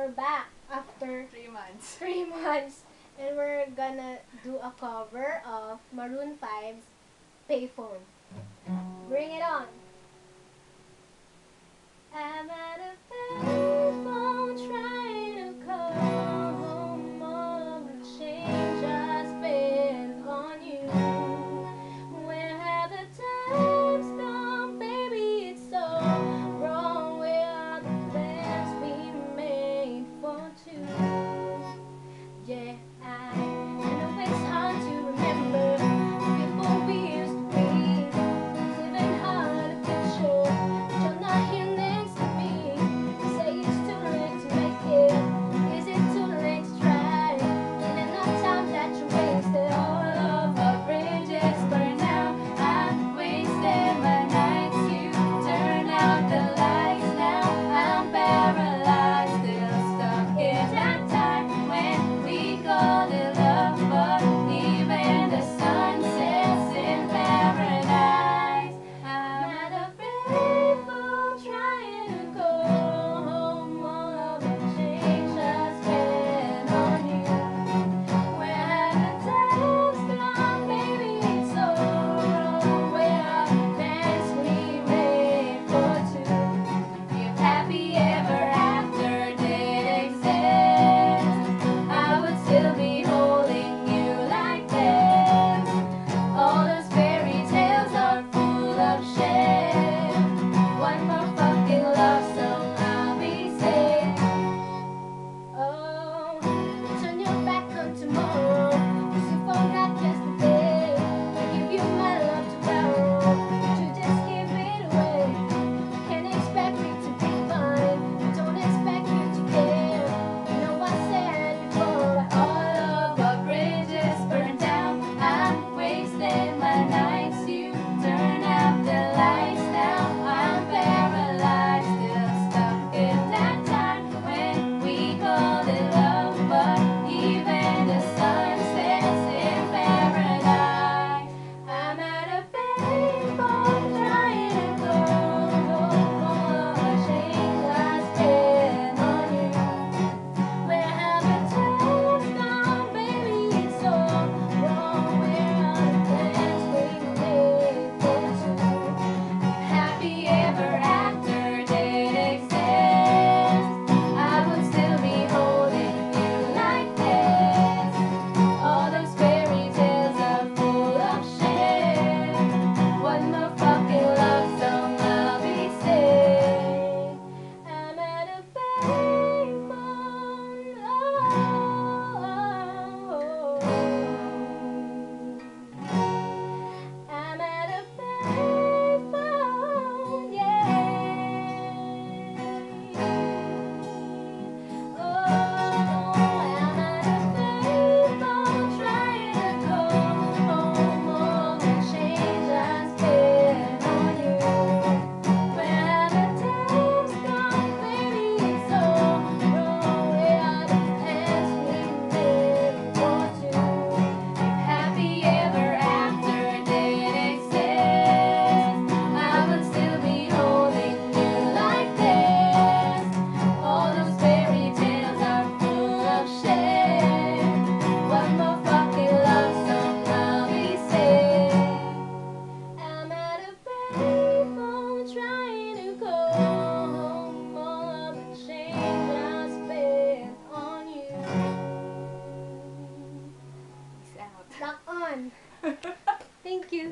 we're back after 3 months. 3 months, and we're gonna do a cover of Maroon 5's Payphone. Bring it on. I'm at a payphone trying to call home all the change I spent on you. Where have the times gone, baby? It's so wrong. Where are the plans we made for two? Yeah, I know it's hard to remember people we used to be. It's even hard to picture that you're not here next to me. You say it's too late to make it. Is it too late to try? And in the time that you wasted, all of our bridges burn out. I wasted my nights. You turn out the lights. Now I'm paralyzed, still stuck in that time when we called it love, but even the sun sets in paradise. I'm at a payphone trying to call home all of the change I spent on you. Where have the times gone, baby? It's so wrong. Where are the plans we made for two? If happy ever after did exist, I would still be holding you like this. All those fairy tales are full of shit. One more fucking love song, I'll be safe. Oh, turn your back on tomorrow, 'cause you forgot yesterday. I give you my love to borrow, but you just give it away. Can't expect me to be fine, I don't expect you to care. You know I said before, all of our bridges burned down. I wasted my nights, you turn out the lights. Now I'm paralyzed, still stuck in that time when we called it love, but even the sun sets in paradise. I'm at a payphone trying to call home all the change I spent on you. Where have the times gone, baby? It's so wrong. Where are the plans we made for two? If happy ever after did exist, I would still be holding you like this. All those fairy tales are full of shit. One more fucking love song, I'll be safe. I'm at a payphone. I'm at a payphone, yeah. Oh, I'm at a payphone trying to call home all the change I spent on you. Where have the times gone, baby? It's so wrong. Where are the plans we made for two? If happy ever after did exist, I would still be holding you like this. All those fairy tales are full of shit. One more fucking love song, I'll be safe. I'm at a payphone trying to call home all of the change I spent on you. Peace out. Lock on. Thank you.